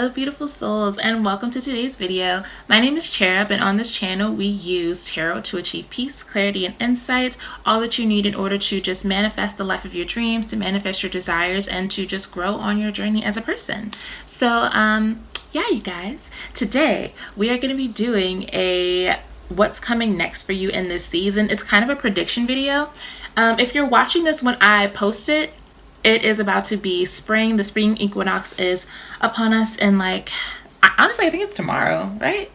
Hello beautiful souls, and welcome to today's video. My name is Cherub, and on this channel we use tarot to achieve peace, clarity, and insight, all that you need in order to just manifest the life of your dreams, to manifest your desires, and to just grow on your journey as a person. So yeah, you guys, today we are going to be doing a what's coming next for you in this season. It's kind of a prediction video. If you're watching this when I post it, it is about to be spring. The spring equinox is upon us, and honestly, I think it's tomorrow, right?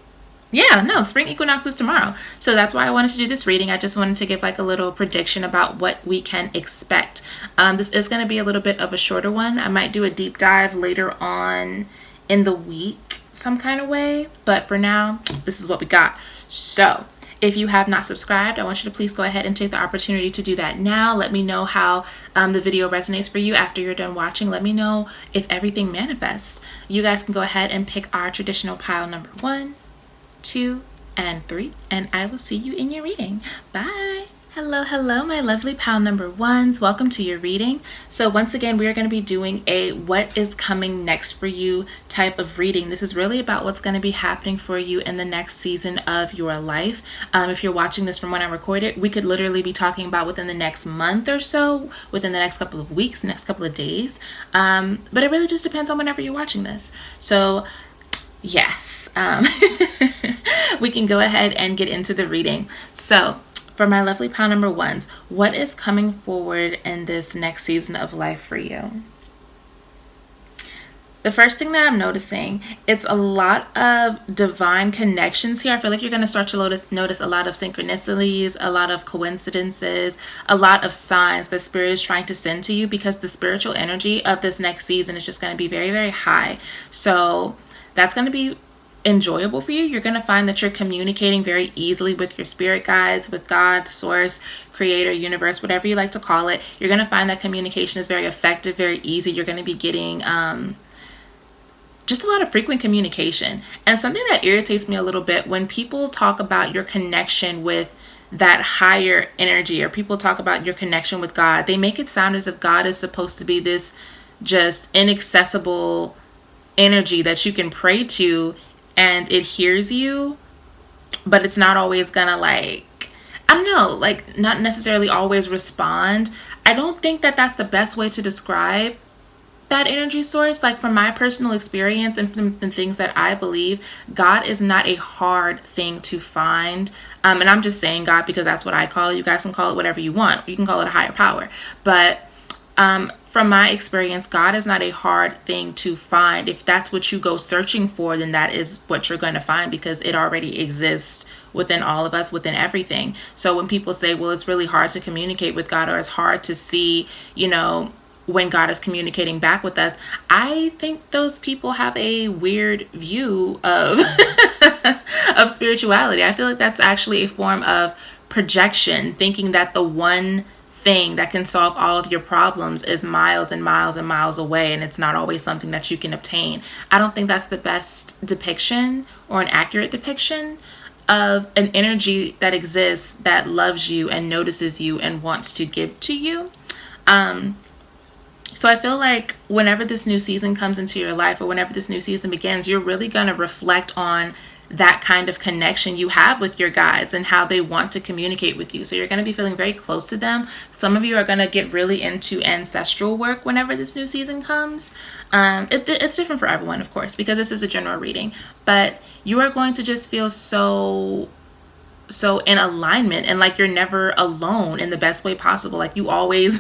Yeah, no, spring equinox is tomorrow. So that's why I wanted to do this reading. I just wanted to give like a little prediction about what we can expect. This is going to be a little bit of a shorter one. I might do a deep dive later on in the week, some kind of way. But for now, this is what we got. So if you have not subscribed, I want you to please go ahead and take the opportunity to do that now. Let me know how the video resonates for you after you're done watching. Let me know if everything manifests. You guys can go ahead and pick our traditional pile number 1, 2, and 3, and I will see you in your reading. Bye. Hello, my lovely pile number ones. Welcome to your reading. So once again, we are going to be doing a what is coming next for you type of reading. This is really about what's going to be happening for you in the next season of your life. If you're watching this from when I record it, we could literally be talking about within the next month or so, within the next couple of weeks, next couple of days. But it really just depends on whenever you're watching this. So yes, we can go ahead and get into the reading. So for my lovely pile number ones, what is coming forward in this next season of life for you? The first thing that I'm noticing, it's a lot of divine connections here. I feel like you're going to start to notice a lot of synchronicities, a lot of coincidences, a lot of signs that Spirit is trying to send to you, because the spiritual energy of this next season is just going to be very, very high. So that's going to be enjoyable for you. You're going to find that you're communicating very easily with your spirit guides, with God, source, creator, universe, whatever you like to call it. You're going to find that communication is very effective, very easy. You're going to be getting just a lot of frequent communication. And something that irritates me a little bit when people talk about your connection with that higher energy, or people talk about your connection with God, they make it sound as if God is supposed to be this just inaccessible energy that you can pray to and it hears you, but it's not always gonna not necessarily always respond. I don't think that that's the best way to describe that energy source. Like, from my personal experience and from the things that I believe, God is not a hard thing to find. And I'm just saying God because that's what I call it. You guys can call it whatever you want. You can call it a higher power. But from my experience, God is not a hard thing to find. If that's what you go searching for, then that is what you're going to find, because it already exists within all of us, within everything. So when people say, well, it's really hard to communicate with God, or it's hard to see, when God is communicating back with us, I think those people have a weird view of of spirituality. I feel like that's actually a form of projection, thinking that the one thing that can solve all of your problems is miles and miles and miles away, and it's not always something that you can obtain. I don't think that's the best depiction or an accurate depiction of an energy that exists, that loves you and notices you and wants to give to you. So I feel like whenever this new season comes into your life, or whenever this new season begins, you're really going to reflect on that kind of connection you have with your guides and how they want to communicate with you. So you're going to be feeling very close to them. Some of you are going to get really into ancestral work whenever this new season comes. It's different for everyone, of course, because this is a general reading, but you are going to just feel so in alignment, and like you're never alone in the best way possible. Like you always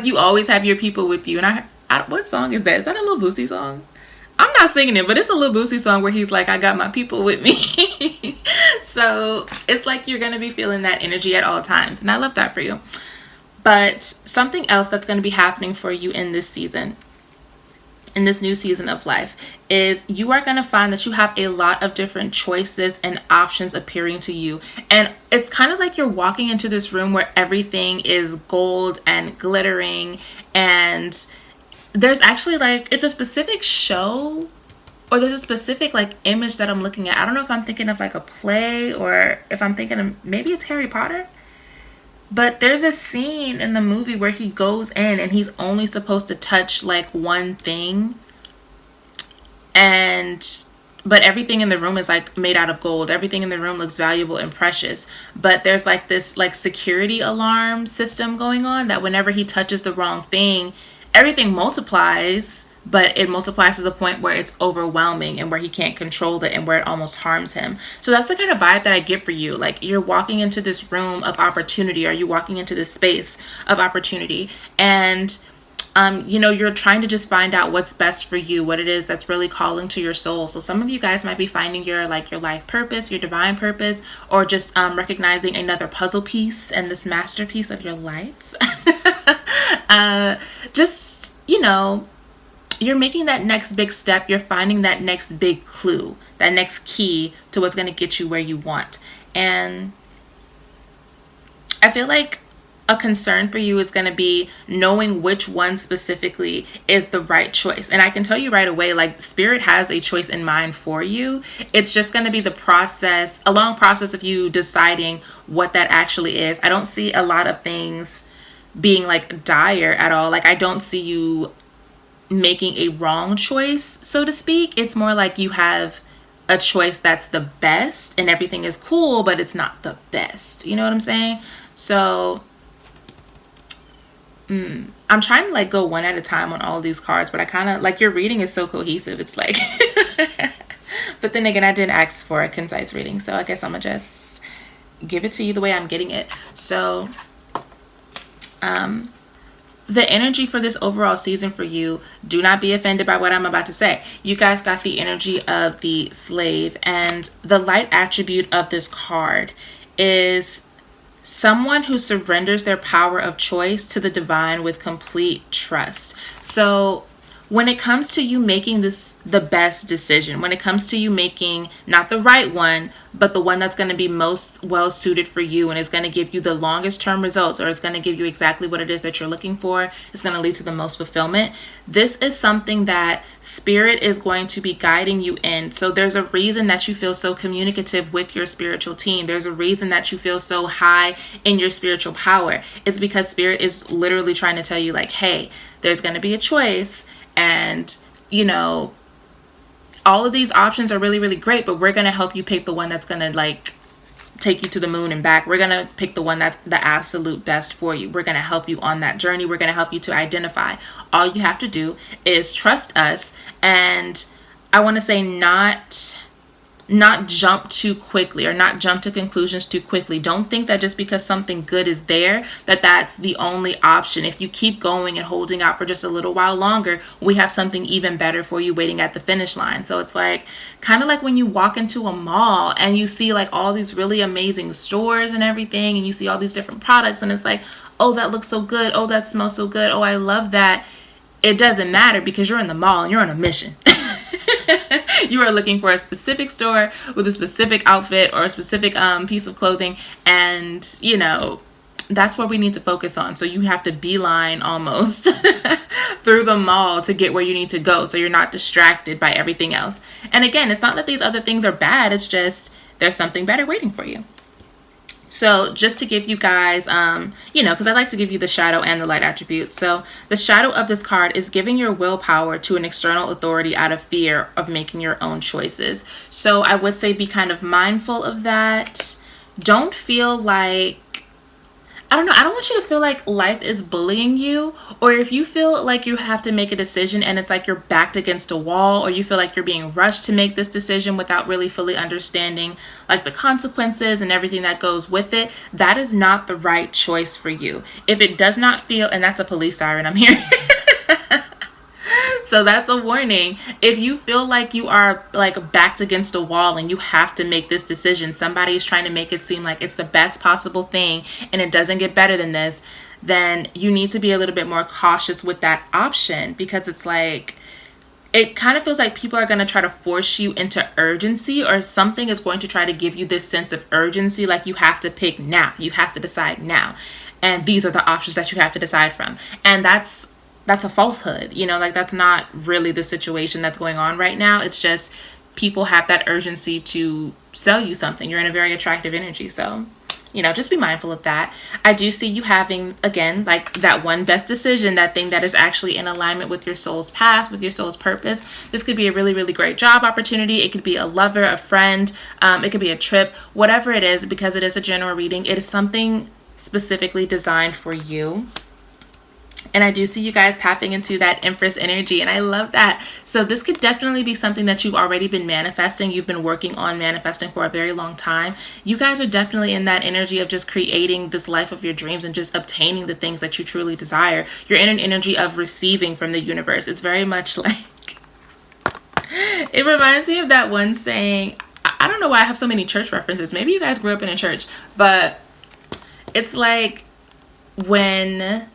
you always have your people with you. And I what song is that? Is that a Lil Boosie song? I'm not singing it, but it's a Lil Boosie song where he's like, I got my people with me. So it's like you're going to be feeling that energy at all times. And I love that for you. But something else that's going to be happening for you in this season, in this new season of life, is you are going to find that you have a lot of different choices and options appearing to you. And it's kind of like you're walking into this room where everything is gold and glittering, and there's actually it's a specific show, or there's a specific image that I'm looking at. I don't know if I'm thinking of a play, or if I'm thinking of, maybe it's Harry Potter. But there's a scene in the movie where he goes in and he's only supposed to touch one thing. But everything in the room is like made out of gold. Everything in the room looks valuable and precious. But there's like this like security alarm system going on that whenever he touches the wrong thing, everything multiplies, but it multiplies to the point where it's overwhelming and where he can't control it and where it almost harms him. So that's the kind of vibe that I get for you. Like, you're walking into this room of opportunity, or you walking into this space of opportunity, and you're trying to just find out what's best for you, what it is that's really calling to your soul. So some of you guys might be finding your life purpose, your divine purpose, or just recognizing another puzzle piece and this masterpiece of your life. Just, you're making that next big step. You're finding that next big clue, that next key to what's going to get you where you want. And I feel like a concern for you is going to be knowing which one specifically is the right choice. And I can tell you right away, like, Spirit has a choice in mind for you. It's just going to be a long process of you deciding what that actually is. I don't see a lot of things being like dire at all. Like, I don't see you making a wrong choice, so to speak. It's more like you have a choice that's the best and everything is cool, but it's not the best. You know what I'm saying? So I'm trying to like go one at a time on all of these cards, but I kind of like, your reading is so cohesive. It's like, but then again, I didn't ask for a concise reading, so I guess I'm gonna just give it to you the way I'm getting it. So the energy for this overall season for you, do not be offended by what I'm about to say. You guys got the energy of the slave, and the light attribute of this card is someone who surrenders their power of choice to the divine with complete trust. So when it comes to you making the best decision, when it comes to you making not the right one, but the one that's going to be most well suited for you and is going to give you the longest term results, or is going to give you exactly what it is that you're looking for, it's going to lead to the most fulfillment. This is something that Spirit is going to be guiding you in. So there's a reason that you feel so communicative with your spiritual team. There's a reason that you feel so high in your spiritual power. It's because Spirit is literally trying to tell you, like, hey, there's going to be a choice. And, all of these options are really, really great, but we're going to help you pick the one that's going to like take you to the moon and back. We're going to pick the one that's the absolute best for you. We're going to help you on that journey. We're going to help you to identify. All you have to do is trust us. And I want to say not jump too quickly, or not jump to conclusions too quickly. Don't think that just because something good is there, that's the only option. If you keep going and holding out for just a little while longer, we have something even better for you waiting at the finish line. So it's like, kind of like when you walk into a mall and you see like all these really amazing stores and everything, and you see all these different products, and it's like, oh, that looks so good. Oh, that smells so good. Oh, I love that. It doesn't matter, because you're in the mall and you're on a mission. You are looking for a specific store with a specific outfit or a specific piece of clothing, and that's what we need to focus on. So you have to beeline almost through the mall to get where you need to go, so you're not distracted by everything else. And again, it's not that these other things are bad, it's just there's something better waiting for you. So just to give you guys, because I like to give you the shadow and the light attributes. So the shadow of this card is giving your willpower to an external authority out of fear of making your own choices. So I would say be kind of mindful of that. Don't feel like, I don't want you to feel like life is bullying you, or if you feel like you have to make a decision and it's like you're backed against a wall, or you feel like you're being rushed to make this decision without really fully understanding like the consequences and everything that goes with it, that is not the right choice for you. If it does not feel, and that's a police siren I'm hearing. So that's a warning. If you feel like you are like backed against a wall and you have to make this decision, somebody is trying to make it seem like it's the best possible thing and it doesn't get better than this, then you need to be a little bit more cautious with that option, because it's like, it kind of feels like people are going to try to force you into urgency, or something is going to try to give you this sense of urgency, like you have to pick now, you have to decide now, and these are the options that you have to decide from. And that's a falsehood, like that's not really the situation that's going on right now. It's just people have that urgency to sell you something. You're in a very attractive energy. So, just be mindful of that. I do see you having, again, like that one best decision, that thing that is actually in alignment with your soul's path, with your soul's purpose. This could be a really, really great job opportunity. It could be a lover, a friend. It could be a trip, whatever it is, because it is a general reading. It is something specifically designed for you. And I do see you guys tapping into that Empress energy, and I love that. So this could definitely be something that you've already been manifesting. You've been working on manifesting for a very long time. You guys are definitely in that energy of just creating this life of your dreams and just obtaining the things that you truly desire. You're in an energy of receiving from the universe. It's very much like, it reminds me of that one saying. I don't know why I have so many church references. Maybe you guys grew up in a church, but it's like when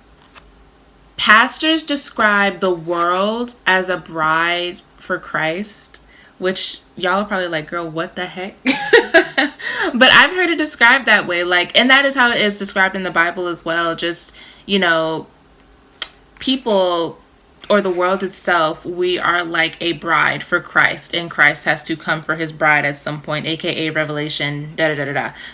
pastors describe the world as a bride for Christ, which y'all are probably like, girl, what the heck? But I've heard it described that way. Like, and that is how it is described in the Bible as well. Just, people, or the world itself, we are like a bride for Christ, and Christ has to come for his bride at some point, aka Revelation,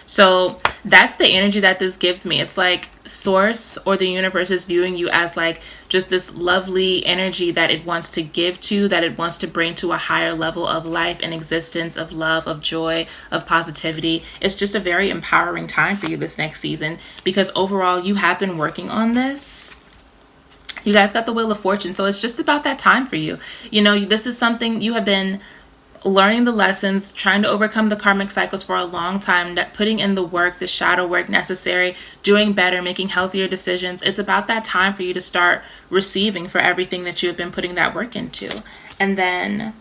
So that's the energy that this gives me. It's like source, or the universe, is viewing you as like just this lovely energy that it wants to give to, that it wants to bring to a higher level of life and existence, of love, of joy, of positivity. It's just a very empowering time for you this next season, because overall you have been working on this. You guys got the Wheel of Fortune. So it's just about that time for you. This is something you have been learning, the lessons, trying to overcome the karmic cycles for a long time, that putting in the work, the shadow work necessary, doing better, making healthier decisions. It's about that time for you to start receiving for everything that you have been putting that work into. And then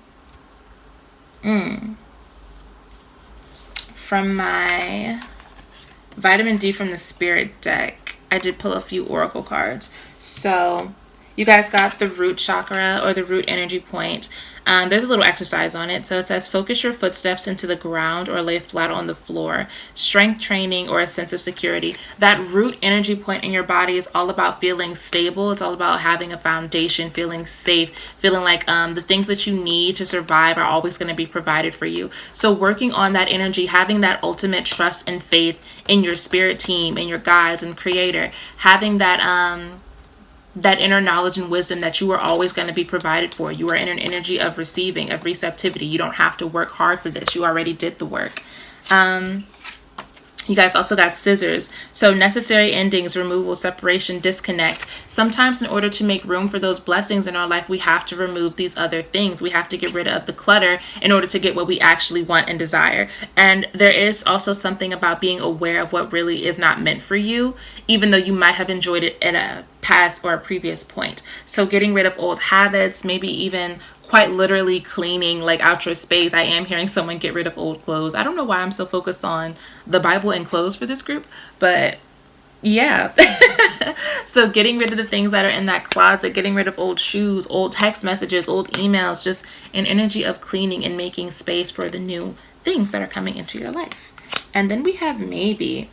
from my Vitamin D from the Spirit deck, I did pull a few oracle cards. So you guys got the root chakra, or the root energy point. There's a little exercise on it. So it says, focus your footsteps into the ground or lay flat on the floor. Strength training, or a sense of security. That root energy point in your body is all about feeling stable. It's all about having a foundation, feeling safe, feeling like the things that you need to survive are always going to be provided for you. So working on that energy, having that ultimate trust and faith in your spirit team, in your guides and creator, having that inner knowledge and wisdom that you are always going to be provided for. You are in an energy of receiving, of receptivity. You don't have to work hard for this. You already did the work. You guys also got scissors. So necessary endings, removal, separation, disconnect. Sometimes in order to make room for those blessings in our life, we have to remove these other things. We have to get rid of the clutter in order to get what we actually want and desire. And there is also something about being aware of what really is not meant for you, even though you might have enjoyed it at a past or a previous point. So getting rid of old habits, maybe even quite literally cleaning like out your space. I am hearing someone get rid of old clothes. I don't know why I'm so focused on the Bible and clothes for this group, but yeah. So getting rid of the things that are in that closet, getting rid of old shoes, old text messages, old emails, just an energy of cleaning and making space for the new things that are coming into your life. And then we have maybe.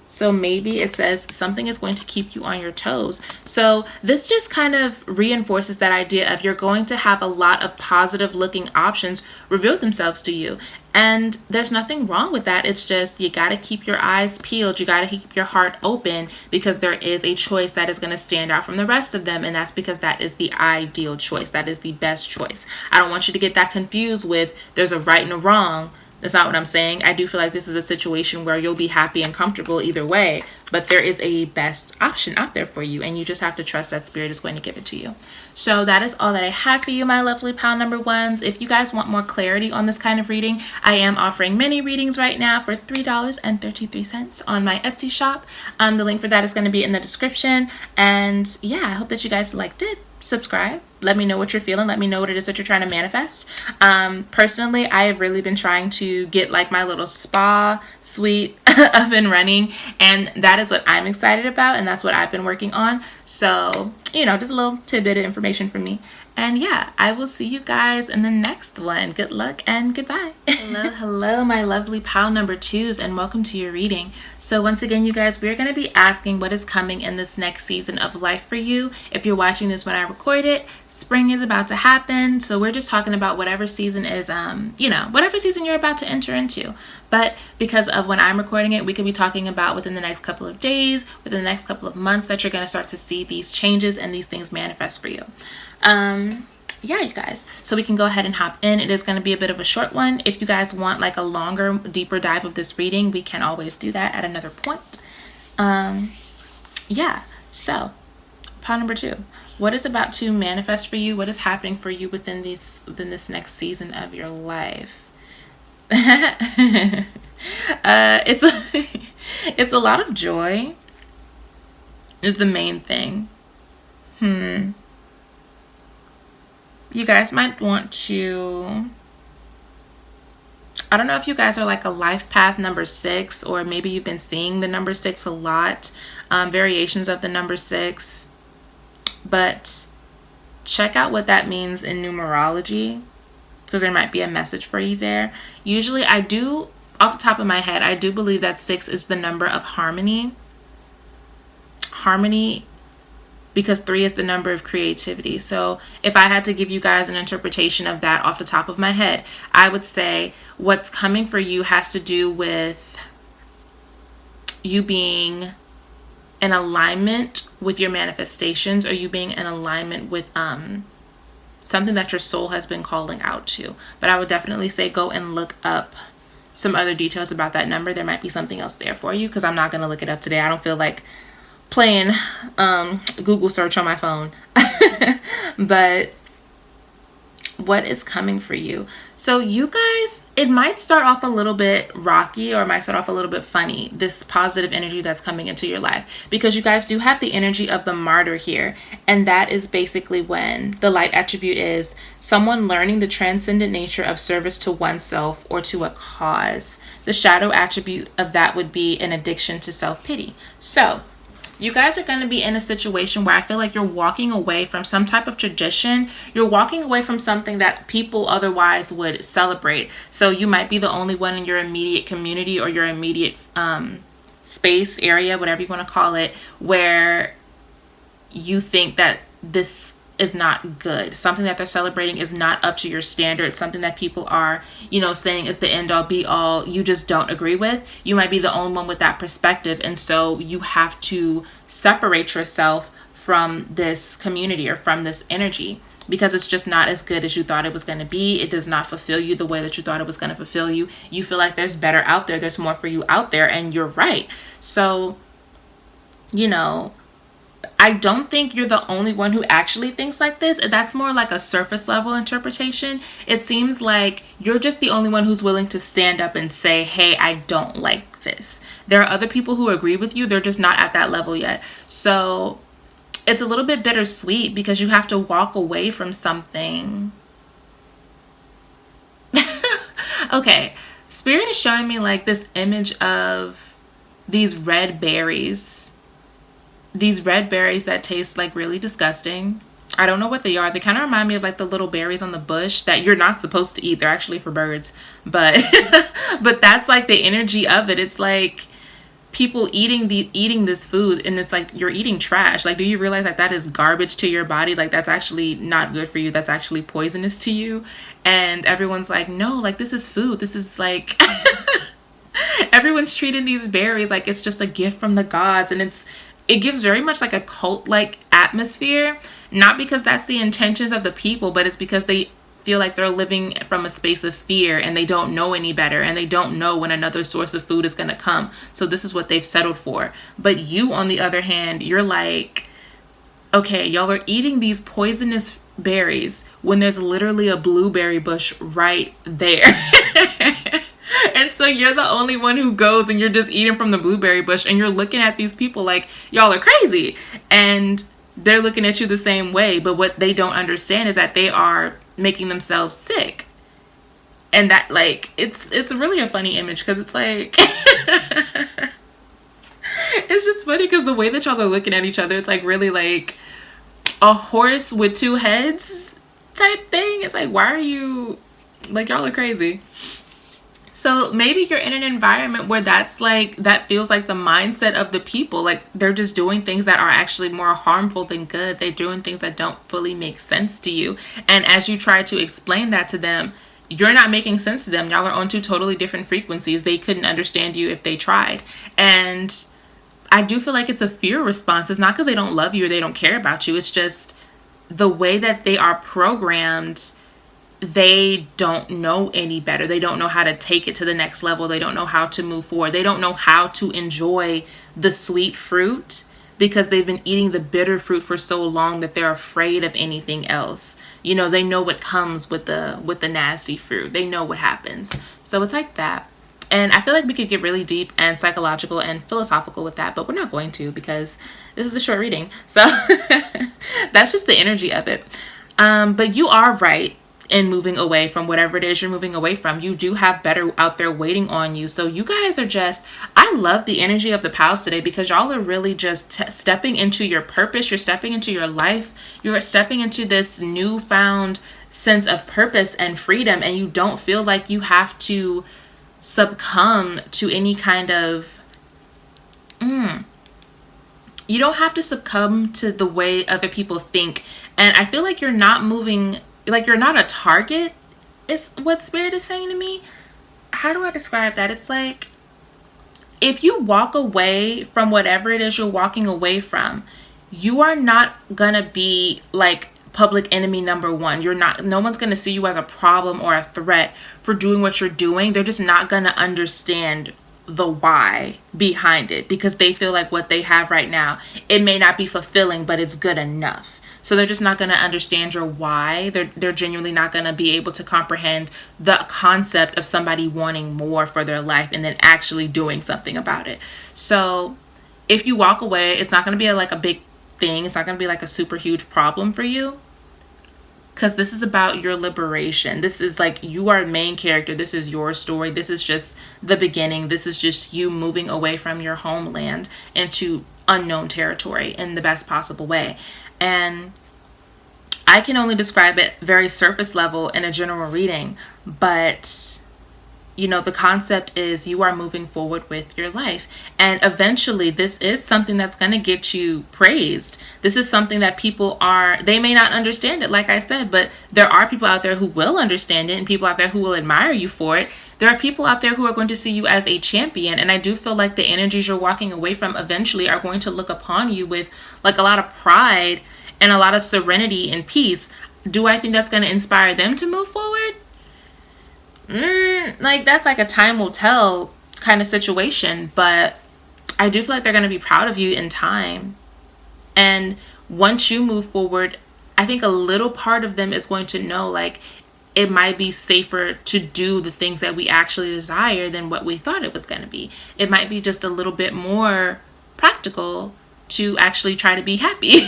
So maybe it says something is going to keep you on your toes. So this just kind of reinforces that idea of you're going to have a lot of positive looking options reveal themselves to you. And there's nothing wrong with that. It's just you got to keep your eyes peeled. You got to keep your heart open, because there is a choice that is going to stand out from the rest of them. And that's because that is the ideal choice. That is the best choice. I don't want you to get that confused with there's a right and a wrong. That's not what I'm saying. I do feel like this is a situation where you'll be happy and comfortable either way, but there is a best option out there for you, and you just have to trust that Spirit is going to give it to you. So that is all that I have for you, my lovely pile number ones. If you guys want more clarity on this kind of reading, I am offering mini readings right now for $3.33 on my Etsy shop. The link for that is going to be in the description. And yeah, I hope that you guys liked it. Subscribe. Let me know what you're feeling. Let me know what it is that you're trying to manifest. Personally, I have really been trying to get like my little spa suite up and running, and that is what I'm excited about, and that's what I've been working on. So, just a little tidbit of information from me. And yeah, I will see you guys in the next one. Good luck and goodbye. Hello, my lovely pile number 2s, and welcome to your reading. So once again, you guys, we're going to be asking what is coming in this next season of life for you. If you're watching this when I record it, spring is about to happen. So we're just talking about whatever season is, whatever season you're about to enter into. But because of when I'm recording it, we could be talking about within the next couple of days, within the next couple of months, that you're going to start to see these changes and these things manifest for you. Yeah, you guys, so we can go ahead and hop in. It is going to be a bit of a short one. If you guys want like a longer, deeper dive of this reading, we can always do that at another point. Yeah, so pile number 2, what is about to manifest for you? What is happening for you within this next season of your life? It's a lot of joy is the main thing. You guys might want to, I don't know if you guys are like a life path number 6, or maybe you've been seeing the number 6 a lot, variations of the number 6, but check out what that means in numerology, because there might be a message for you there. Usually I do, off the top of my head, I do believe that 6 is the number of harmony, because 3 is the number of creativity. So if I had to give you guys an interpretation of that off the top of my head, I would say what's coming for you has to do with you being in alignment with your manifestations, or you being in alignment with something that your soul has been calling out to. But I would definitely say go and look up some other details about that number. There might be something else there for you, because I'm not going to look it up today. I don't feel like playing Google search on my phone. But what is coming for you? So you guys, it might start off a little bit rocky, or it might start off a little bit funny, this positive energy that's coming into your life, because you guys do have the energy of the martyr here, and that is basically when the light attribute is someone learning the transcendent nature of service to oneself or to a cause. The shadow attribute of that would be an addiction to self-pity. So you guys are going to be in a situation where I feel like you're walking away from some type of tradition. You're walking away from something that people otherwise would celebrate. So you might be the only one in your immediate community, or your immediate space, area, whatever you want to call it, where you think that this is not good. Something that they're celebrating is not up to your standards. Something that people are, saying is the end all be all, you just don't agree with. You might be the only one with that perspective. And so you have to separate yourself from this community, or from this energy, because it's just not as good as you thought it was going to be. It does not fulfill you the way that you thought it was going to fulfill you. You feel like there's better out there. There's more for you out there. And you're right. So, I don't think you're the only one who actually thinks like this. That's more like a surface level interpretation. It seems like you're just the only one who's willing to stand up and say, hey, I don't like this. There are other people who agree with you. They're just not at that level yet. So it's a little bit bittersweet, because you have to walk away from something. Okay, Spirit is showing me like this image of these red berries. These red berries that taste like really disgusting. I don't know what they are. They kind of remind me of like the little berries on the bush that you're not supposed to eat. They're actually for birds. But but that's like the energy of it. It's like people eating this food, and it's like you're eating trash. Like, do you realize that that is garbage to your body? Like, that's actually not good for you. That's actually poisonous to you. And everyone's like, no, like this is food. This is like everyone's treating these berries like it's just a gift from the gods, and it gives very much like a cult-like atmosphere, not because that's the intentions of the people, but it's because they feel like they're living from a space of fear, and they don't know any better, and they don't know when another source of food is going to come. So this is what they've settled for. But you, on the other hand, you're like, okay, y'all are eating these poisonous berries when there's literally a blueberry bush right there. And so you're the only one who goes, and you're just eating from the blueberry bush, and you're looking at these people like y'all are crazy, and they're looking at you the same way. But what they don't understand is that they are making themselves sick. And that, like, it's really a funny image, because it's like it's just funny because the way that y'all are looking at each other, it's like really like a horse with two heads. type thing. It's like, why are you, like, y'all are crazy. So maybe you're in an environment where that's like, that feels like the mindset of the people. Like, they're just doing things that are actually more harmful than good. They're doing things that don't fully make sense to you. And as you try to explain that to them, you're not making sense to them. Y'all are on two totally different frequencies. They couldn't understand you if they tried. And I do feel like it's a fear response. It's not because they don't love you or they don't care about you. It's just the way that they are programmed. They don't know any better. They don't know how to take it to the next level. They don't know how to move forward. They don't know how to enjoy the sweet fruit because they've been eating the bitter fruit for so long that they're afraid of anything else. You know, they know what comes with the nasty fruit. They know what happens. So it's like that. And I feel like we could get really deep and psychological and philosophical with that, but we're not going to because this is a short reading. So that's just the energy of it. But you are right in moving away from whatever it is you're moving away from. You do have better out there waiting on you. So you guys are just, I love the energy of the pals today because y'all are really just stepping into your purpose. You're stepping into your life. You're stepping into this newfound sense of purpose and freedom. And you don't feel like you have to succumb to any kind of, you don't have to succumb to the way other people think. And I feel like you're not moving, like you're not a target is what Spirit is saying to me. How do I describe that? It's like, if you walk away from whatever it is you're walking away from, you are not gonna be like public enemy number one. You're not, no one's gonna see you as a problem or a threat for doing what you're doing. They're just not gonna understand the why behind it because they feel like what they have right now, it may not be fulfilling, but it's good enough. So they're just not going to understand your why. They're genuinely not going to be able to comprehend the concept of somebody wanting more for their life and then actually doing something about it. So if you walk away, it's not going to be like a big thing. It's not going to be like a super huge problem for you because this is about your liberation. This is like, you are a main character. This is your story. This is just the beginning. This is just you moving away from your homeland into unknown territory in the best possible way. And I can only describe it very surface level in a general reading, but you know, the concept is you are moving forward with your life. And eventually this is something that's going to get you praised. This is something that people are, they may not understand it, like I said, but there are people out there who will understand it and people out there who will admire you for it. There are people out there who are going to see you as a champion. And I do feel like the energies you're walking away from eventually are going to look upon you with like a lot of pride and a lot of serenity and peace. Do I think that's going to inspire them to move forward? Like that's like a time will tell kind of situation, but I do feel like they're going to be proud of you in time. And once you move forward, I think a little part of them is going to know like it might be safer to do the things that we actually desire than what we thought it was going to be. It might be just a little bit more practical to actually try to be happy.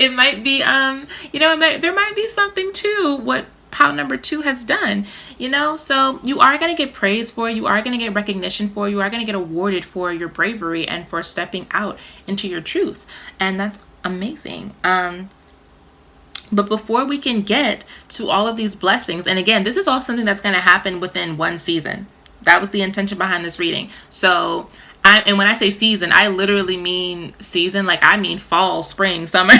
It might be, you know, there might be something to what pal number 2 has done, you know. So you are going to get praise for, you are going to get recognition for, you are going to get awarded for your bravery and for stepping out into your truth. And that's amazing. But before we can get to all of these blessings, and again, this is all something that's going to happen within one season. That was the intention behind this reading. So and when I say season, I literally mean season, like I mean fall, spring, summer.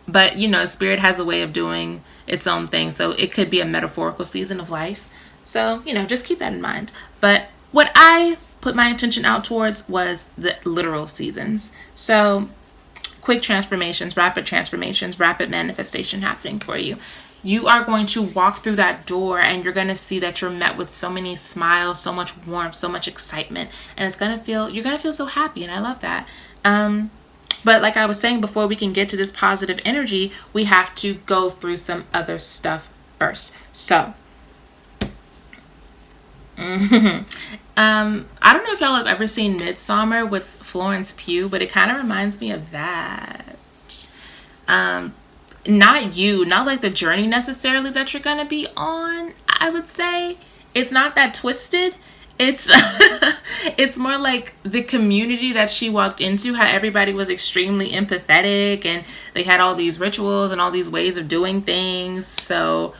But you know, Spirit has a way of doing its own thing. So it could be a metaphorical season of life. So, you know, just keep that in mind. But what I put my intention out towards was the literal seasons. So quick transformations, rapid manifestation happening for you. You are going to walk through that door and you're going to see that you're met with so many smiles, so much warmth, so much excitement. And it's going to feel, you're going to feel so happy. And I love that. But like I was saying, before we can get to this positive energy, we have to go through some other stuff first. So, I don't know if y'all have ever seen Midsommar with Florence Pugh, but it kind of reminds me of that. Not like the journey necessarily that you're going to be on, I would say. It's not that twisted. It's it's more like the community that she walked into, how everybody was extremely empathetic and they had all these rituals and all these ways of doing things. So,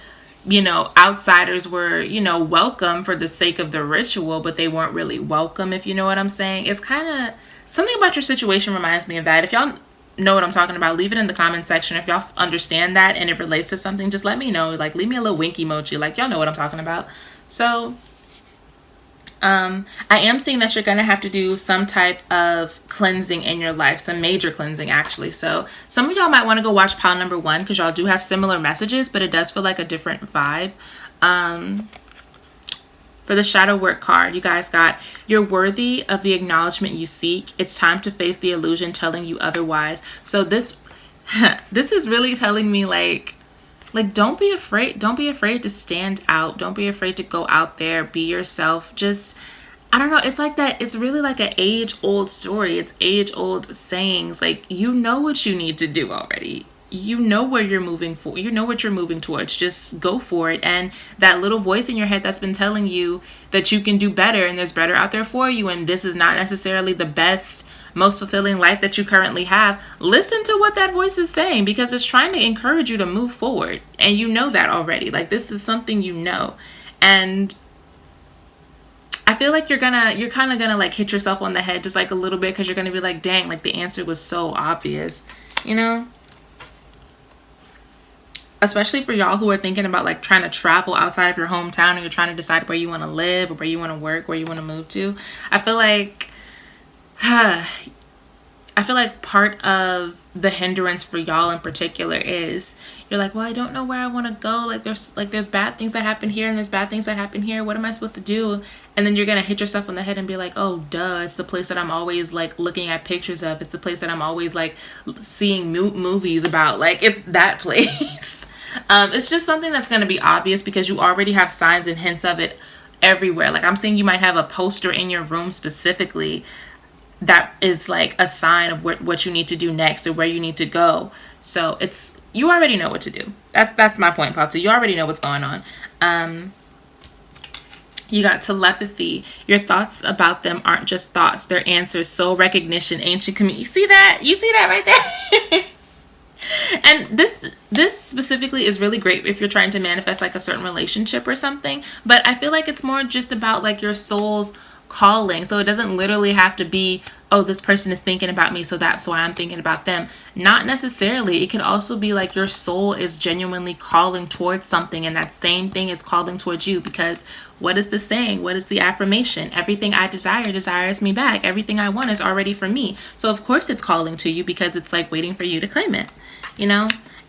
outsiders were, welcome for the sake of the ritual, but they weren't really welcome, if you know what I'm saying. It's kind of something about your situation reminds me of that. If y'all know what I'm talking about, leave it in the comment section. If y'all understand that and it relates to something, just let me know. Like, leave me a little wink emoji, like y'all know what I'm talking about. So I am seeing that you're going to have to do some type of cleansing in your life, some major cleansing actually. So some of y'all might want to go watch pile number 1 because y'all do have similar messages, but it does feel like a different vibe. For the shadow work card, you guys got, you're worthy of the acknowledgement you seek. It's time to face the illusion telling you otherwise. So this is really telling me like don't be afraid to stand out. Don't be afraid to go out there, be yourself. Just, I don't know, it's like that. It's really like an age-old story. It's age-old sayings. Like, you know what you need to do already. You know where you're moving for. You know what you're moving towards. Just go for it. And that little voice in your head that's been telling you that you can do better and there's better out there for you, and this is not necessarily the best, most fulfilling life that you currently have, listen to what that voice is saying, because it's trying to encourage you to move forward. And you know that already. Like, this is something you know. And I feel like you're kind of gonna like hit yourself on the head just like a little bit, because you're gonna be like, dang, like the answer was so obvious, especially for y'all who are thinking about like trying to travel outside of your hometown, and you're trying to decide where you want to live or where you want to work, where you want to move to. I feel like part of the hindrance for y'all in particular is you're like, well, I don't know where I want to go. Like there's bad things that happen here and there's bad things that happen here. What am I supposed to do? And then you're going to hit yourself on the head and be like, oh, duh. It's the place that I'm always like looking at pictures of. It's the place that I'm always like seeing movies about. Like, it's that place. It's just something that's going to be obvious because you already have signs and hints of it everywhere. Like, I'm saying you might have a poster in your room specifically that is like a sign of what you need to do next or where you need to go. So you already know what to do. That's my point, Pata. You already know what's going on. You got telepathy. Your thoughts about them aren't just thoughts. They're answers, soul recognition, ancient community. You see that? You see that right there? And this specifically is really great if you're trying to manifest like a certain relationship or something. But I feel like it's more just about like your soul's calling. So it doesn't literally have to be, oh, this person is thinking about me, so that's why I'm thinking about them. Not necessarily. It could also be like your soul is genuinely calling towards something, and that same thing is calling towards you. Because what is the saying? What is the affirmation? Everything I desire desires me back. Everything I want is already for me. So of course it's calling to you, because it's like waiting for you to claim it,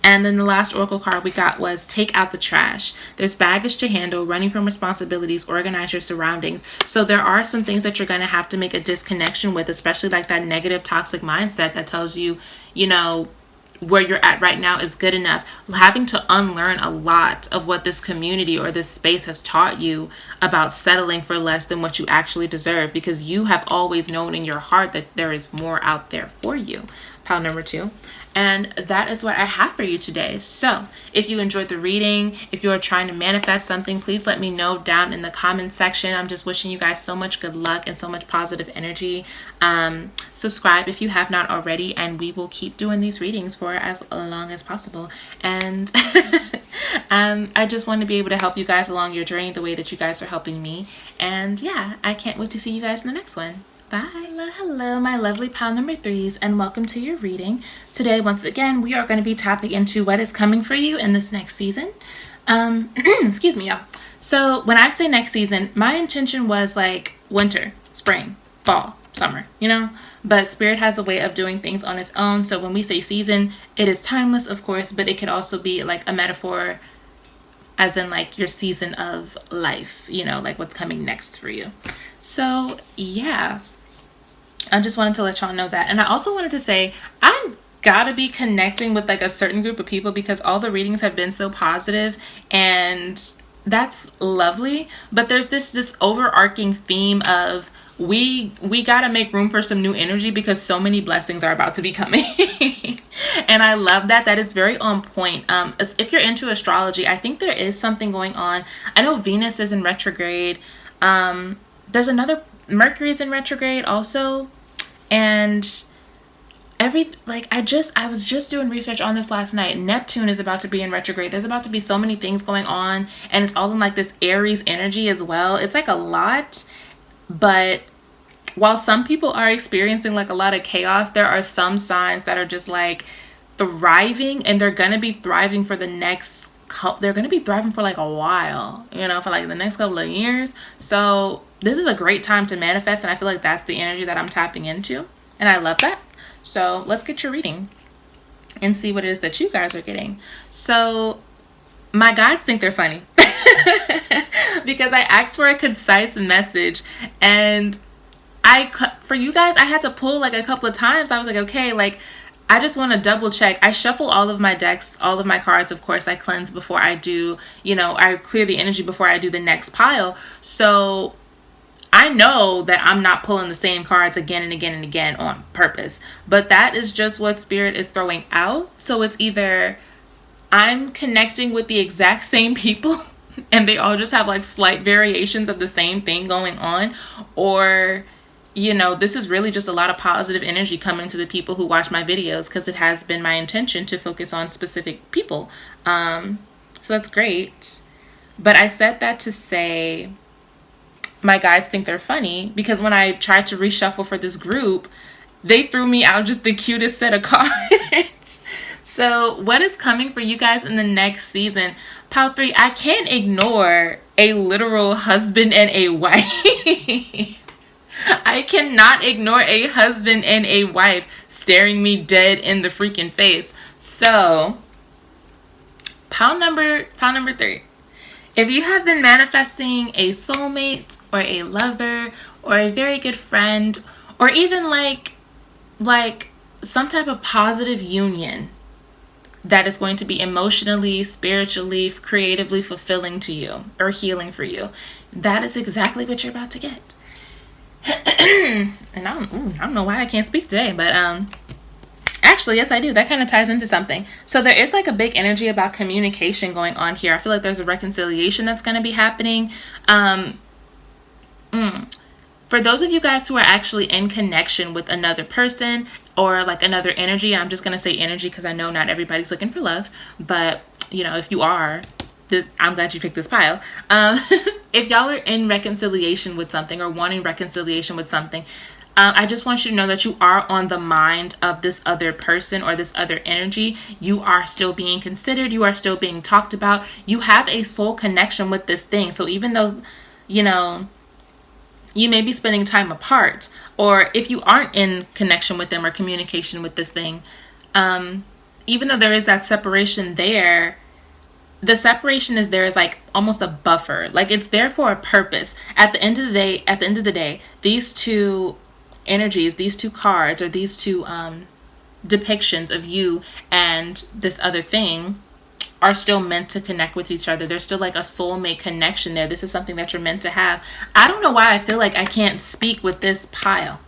And then the last oracle card we got was take out the trash. There's baggage to handle, running from responsibilities, organize your surroundings. So there are some things that you're going to have to make a disconnection with, especially like that negative toxic mindset that tells you, where you're at right now is good enough. Having to unlearn a lot of what this community or this space has taught you about settling for less than what you actually deserve, because you have always known in your heart that there is more out there for you. Pile number 2. And that is what I have for you today. So if you enjoyed the reading, if you are trying to manifest something, please let me know down in the comment section. I'm just wishing you guys so much good luck and so much positive energy. Subscribe if you have not already, and we will keep doing these readings for as long as possible. And I just want to be able to help you guys along your journey the way that you guys are helping me. And yeah, I can't wait to see you guys in the next one. Bye. Hello, my lovely pile number 3s, and welcome to your reading. Today, once again, we are going to be tapping into what is coming for you in this next season. Excuse me, y'all. So when I say next season, my intention was like winter, spring, fall, summer, But Spirit has a way of doing things on its own. So when we say season, it is timeless, of course, but it could also be like a metaphor as in like your season of life, like what's coming next for you. So yeah. I just wanted to let y'all know that. And I also wanted to say, I gotta be connecting with like a certain group of people, because all the readings have been so positive, and that's lovely. But there's this overarching theme of we gotta make room for some new energy, because so many blessings are about to be coming. And I love that. That is very on point. If you're into astrology, I think there is something going on. I know Venus is in retrograde. there's another, Mercury's in retrograde also, and I was just doing research on this last night. Neptune is about to be in retrograde. There's about to be so many things going on, and it's all in like this Aries energy as well. It's like a lot, but while some people are experiencing like a lot of chaos, there are some signs that are just like thriving, and they're gonna be thriving for the next they're gonna be thriving for like a while, for like the next couple of years. So this is a great time to manifest, and I feel like that's the energy that I'm tapping into, and I love that. So let's get your reading and see what it is that you guys are getting. So my guides think they're funny because I asked for a concise message, and for you guys, I had to pull like a couple of times. I was like, okay, like I just want to double check. I shuffle all of my decks, all of my cards. Of course, I cleanse before I do, I clear the energy before I do the next pile. So I know that I'm not pulling the same cards again and again and again on purpose, but that is just what Spirit is throwing out. So it's either I'm connecting with the exact same people and they all just have like slight variations of the same thing going on, or this is really just a lot of positive energy coming to the people who watch my videos, because it has been my intention to focus on specific people. So that's great. But I said that to say my guides think they're funny because when I tried to reshuffle for this group, they threw me out just the cutest set of cards. So what is coming for you guys in the next season? Pile 3, I can't ignore a literal husband and a wife. I cannot ignore a husband and a wife staring me dead in the freaking face. So pile number 3. If you have been manifesting a soulmate or a lover or a very good friend, or even like some type of positive union that is going to be emotionally, spiritually, creatively fulfilling to you or healing for you, that is exactly what you're about to get. And I don't know why I can't speak today, but actually, yes, I do. That kind of ties into something. So there is like a big energy about communication going on here. I feel like there's a reconciliation that's going to be happening. For those of you guys who are actually in connection with another person or like another energy, and I'm just going to say energy because I know not everybody's looking for love, but if you are, I'm glad you picked this pile. If y'all are in reconciliation with something or wanting reconciliation with something, I just want you to know that you are on the mind of this other person or this other energy. You are still being considered. You are still being talked about. You have a soul connection with this thing. So even though, you may be spending time apart, or if you aren't in connection with them or communication with this thing, even though there is that separation there, the separation is there as like almost a buffer. Like it's there for a purpose. At the end of the day, these two energies, these two cards, or these two depictions of you and this other thing are still meant to connect with each other. There's still like a soulmate connection there. This is something that you're meant to have. I don't know why I feel like I can't speak with this pile.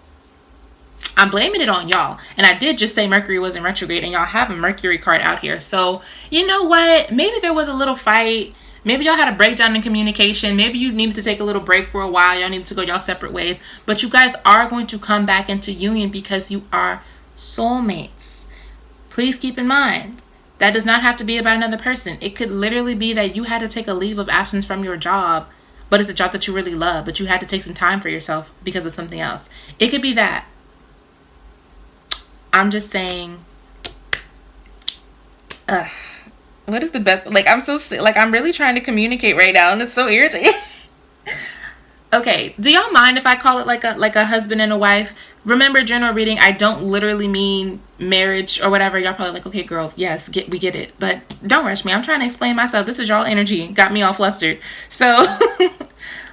I'm blaming it on y'all. And I did just say Mercury was in retrograde, and y'all have a Mercury card out here. So you know what? Maybe there was a little fight. Maybe y'all had a breakdown in communication. Maybe you needed to take a little break for a while. Y'all needed to go y'all separate ways. But you guys are going to come back into union because you are soulmates. Please keep in mind, that does not have to be about another person. It could literally be that you had to take a leave of absence from your job, but it's a job that you really love, but you had to take some time for yourself because of something else. It could be that. I'm just saying, what is the best? Like, I'm really trying to communicate right now, and it's so irritating. Okay, do y'all mind if I call it like a husband and a wife? Remember, general reading, I don't literally mean marriage or whatever. Y'all probably like, okay, girl, yes, we get it. But don't rush me. I'm trying to explain myself. This is y'all energy. Got me all flustered. So,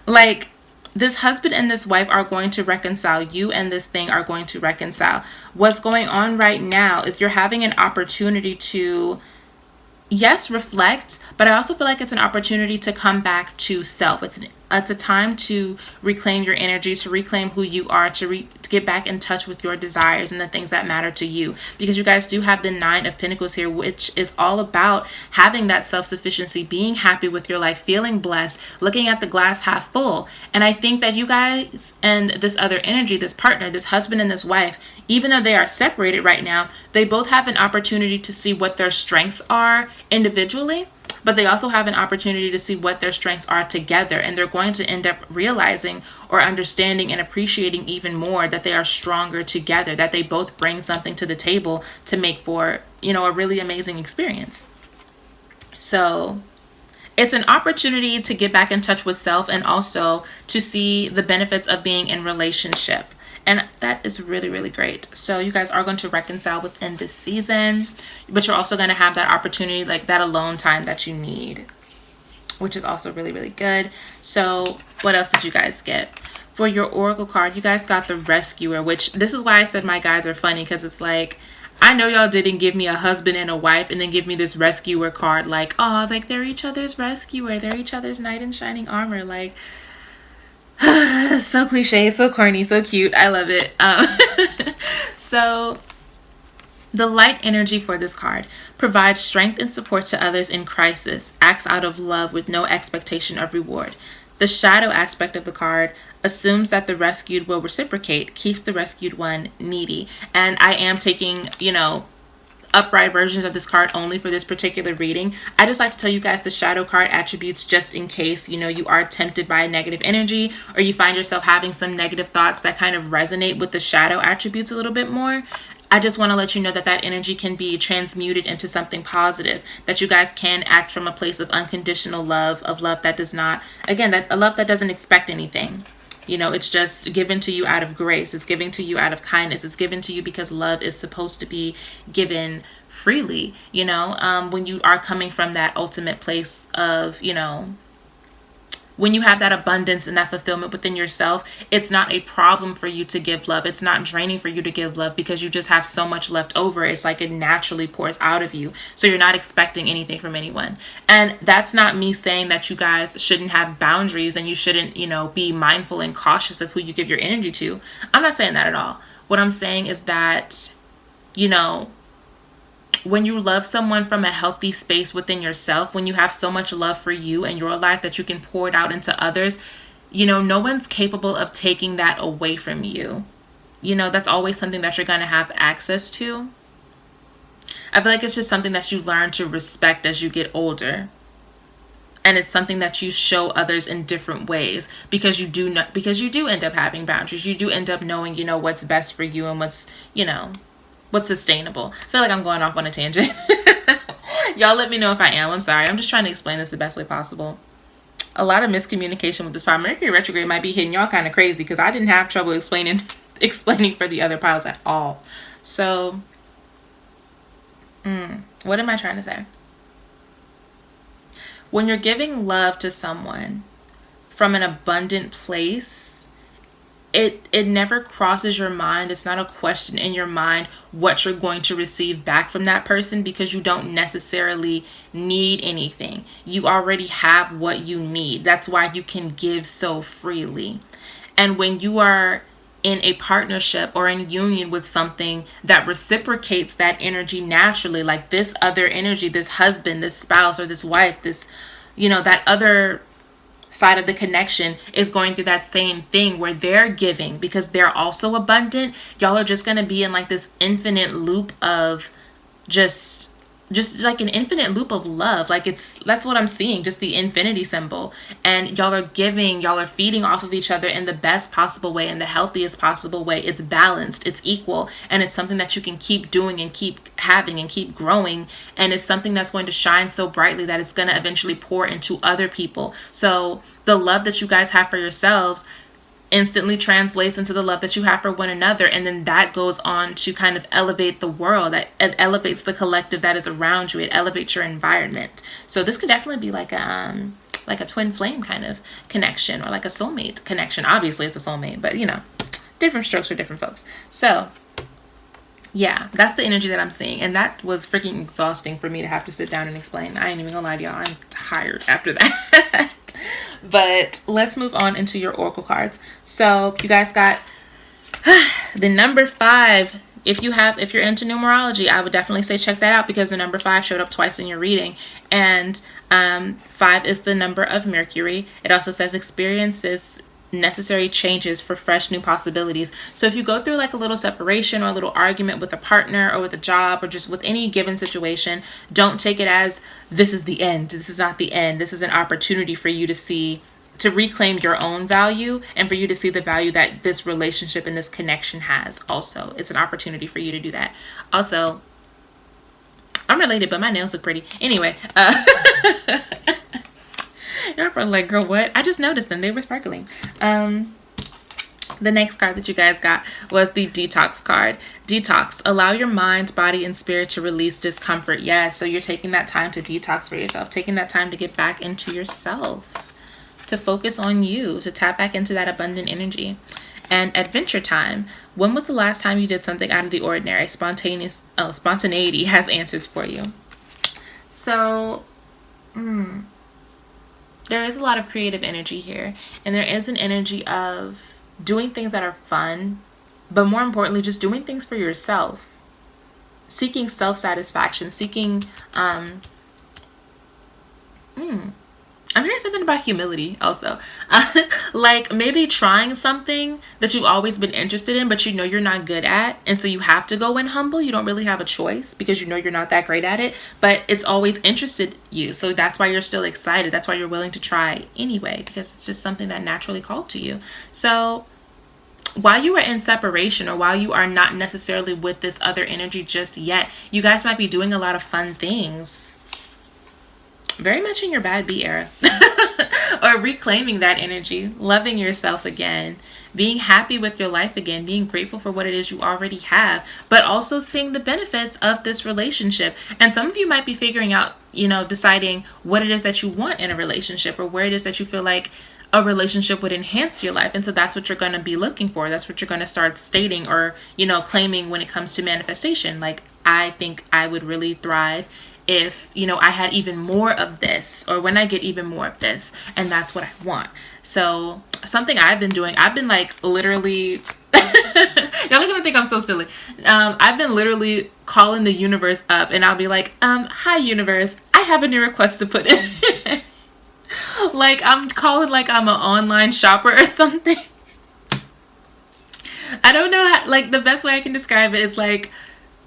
like, this husband and this wife are going to reconcile. You and this thing are going to reconcile. What's going on right now is you're having an opportunity to, yes, reflect, but I also feel like it's an opportunity to come back to self. It's a time to reclaim your energy, to reclaim who you are, to get back in touch with your desires and the things that matter to you. Because you guys do have the Nine of Pentacles here, which is all about having that self-sufficiency, being happy with your life, feeling blessed, looking at the glass half full. And I think that you guys and this other energy, this partner, this husband and this wife, even though they are separated right now, they both have an opportunity to see what their strengths are individually, but they also have an opportunity to see what their strengths are together. And they're going to end up realizing or understanding and appreciating even more that they are stronger together, that they both bring something to the table to make for, a really amazing experience. So it's an opportunity to get back in touch with self and also to see the benefits of being in relationship. And that is really, really great. So you guys are going to reconcile within this season, but you're also going to have that opportunity, like that alone time that you need, which is also really, really good. So what else did you guys get? For your Oracle card, you guys got the Rescuer, which this is why I said my guys are funny, because it's like, I know y'all didn't give me a husband and a wife and then give me this Rescuer card. Like, oh, like they're each other's rescuer. They're each other's knight in shining armor. Like, so cliche, so corny, so cute. I love it. So the light energy for this card provides strength and support to others in crisis, acts out of love with no expectation of reward. The shadow aspect of the card assumes that the rescued will reciprocate, keeps the rescued one needy. And I am taking, upright versions of this card only for this particular reading. I just like to tell you guys the shadow card attributes just in case, you are tempted by a negative energy, or you find yourself having some negative thoughts that kind of resonate with the shadow attributes a little bit more. I just want to let you know that that energy can be transmuted into something positive, that you guys can act from a place of unconditional love, of love that does not, again, a love that doesn't expect anything. It's just given to you out of grace. It's given to you out of kindness. It's given to you because love is supposed to be given freely, when you are coming from that ultimate place of, when you have that abundance and that fulfillment within yourself, it's not a problem for you to give love. It's not draining for you to give love because you just have so much left over. It's like it naturally pours out of you. So you're not expecting anything from anyone. And that's not me saying that you guys shouldn't have boundaries and you shouldn't, be mindful and cautious of who you give your energy to. I'm not saying that at all. What I'm saying is that, when you love someone from a healthy space within yourself, when you have so much love for you and your life that you can pour it out into others, no one's capable of taking that away from you. That's always something that you're going to have access to. I feel like it's just something that you learn to respect as you get older. And it's something that you show others in different ways because you do end up having boundaries. You do end up knowing, what's best for you and what's sustainable. I feel like I'm going off on a tangent. Y'all let me know if I am. I'm sorry. I'm just trying to explain this the best way possible. A lot of miscommunication with this pile. Mercury retrograde might be hitting y'all kind of crazy because I didn't have trouble explaining for the other piles at all. So, what am I trying to say? When you're giving love to someone from an abundant place, it never crosses your mind. It's not a question in your mind what you're going to receive back from that person because you don't necessarily need anything. You already have what you need. That's why you can give so freely. And when you are in a partnership or in union with something that reciprocates that energy naturally, like this other energy, this husband, this spouse, or this wife, this, that other side of the connection is going through that same thing where they're giving because they're also abundant, y'all are just going to be in like this infinite loop of just like an infinite loop of love. Like that's what I'm seeing, just the infinity symbol. And y'all are giving, y'all are feeding off of each other in the best possible way, in the healthiest possible way. It's balanced, it's equal, and it's something that you can keep doing and keep having and keep growing. And it's something that's going to shine so brightly that it's going to eventually pour into other people. So the love that you guys have for yourselves instantly translates into the love that you have for one another, and then that goes on to kind of elevate the world. That it elevates the collective that is around you. It elevates your environment. So this could definitely be like a twin flame kind of connection, or like a soulmate connection. Obviously it's a soulmate, but different strokes for different folks. So yeah, that's the energy that I'm seeing, and that was freaking exhausting for me to have to sit down and explain. I ain't even gonna lie to y'all, I'm tired after that. But let's move on into your oracle cards. So you guys got the number 5. If you're into numerology, I would definitely say check that out, because the number 5 showed up twice in your reading. And 5 is the number of Mercury. It also says experiences necessary changes for fresh new possibilities. So if you go through like a little separation or a little argument with a partner or with a job or just with any given situation, don't take it as this is the end. This is not the end. This is an opportunity for you to reclaim your own value, and for you to see the value that this relationship and this connection has. Also, it's an opportunity for you to do that. Also, I'm related, but my nails look pretty. Anyway, you're probably like, girl, what? I just noticed them. They were sparkling. The next card that you guys got was the detox card. Detox. Allow your mind, body, and spirit to release discomfort. Yes, so you're taking that time to detox for yourself, taking that time to get back into yourself, to focus on you, to tap back into that abundant energy. And adventure time. When was the last time you did something out of the ordinary? Spontaneity has answers for you. So, there is a lot of creative energy here. And there is an energy of doing things that are fun, but more importantly, just doing things for yourself. Seeking self-satisfaction, seeking, I'm hearing something about humility also. Like maybe trying something that you've always been interested in, but you know you're not good at. And so you have to go in humble. You don't really have a choice because you know you're not that great at it, but it's always interested you. So that's why you're still excited. That's why you're willing to try anyway, because it's just something that naturally called to you. So while you are in separation, or while you are not necessarily with this other energy just yet, you guys might be doing a lot of fun things. Very much in your bad B era. Or reclaiming that energy, loving yourself again, being happy with your life again, being grateful for what it is you already have, but also seeing the benefits of this relationship. And some of you might be figuring out, deciding what it is that you want in a relationship, or where it is that you feel like a relationship would enhance your life. And so that's what you're going to be looking for. That's what you're going to start stating or, claiming when it comes to manifestation. Like, I think I would really thrive if, I had even more of this, or when I get even more of this, and that's what I want. So something I've been doing, I've been like literally, y'all are going to think I'm so silly. I've been literally calling the universe up, and I'll be like, hi universe, I have a new request to put in. Like I'm calling like I'm an online shopper or something. I don't know how, like the best way I can describe it is like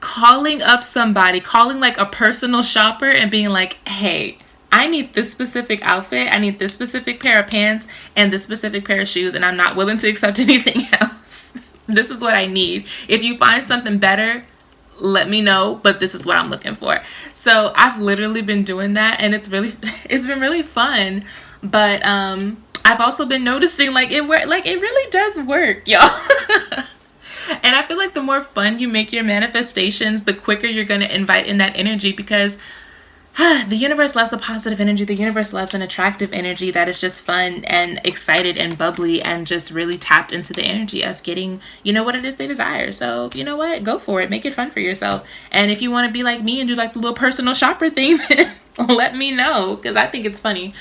calling up somebody, calling like a personal shopper and being like, hey, I need this specific outfit. I need this specific pair of pants and this specific pair of shoes, and I'm not willing to accept anything else. This is what I need. If you find something better, let me know, but this is what I'm looking for. So I've literally been doing that, and it's been really fun. But I've also been noticing like it really does work, y'all. And I feel like the more fun you make your manifestations, the quicker you're going to invite in that energy, because the universe loves a positive energy. The universe loves an attractive energy that is just fun and excited and bubbly and just really tapped into the energy of getting, what it is they desire. So, you know what? Go for it. Make it fun for yourself. And if you want to be like me and do like the little personal shopper thing, let me know, because I think it's funny.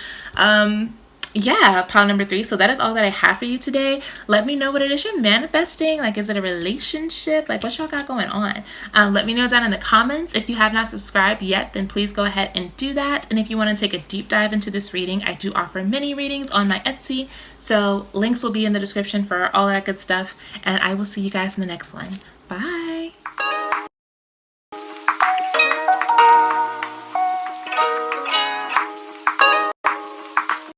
Yeah, pile number 3. So that is all that I have for you today. Let me know what it is you're manifesting. Like, is it a relationship? Like, what y'all got going on? Let me know down in the comments. If you have not subscribed yet, then please go ahead and do that. And if you want to take a deep dive into this reading, I do offer mini readings on my Etsy. So links will be in the description for all that good stuff. And I will see you guys in the next one. Bye.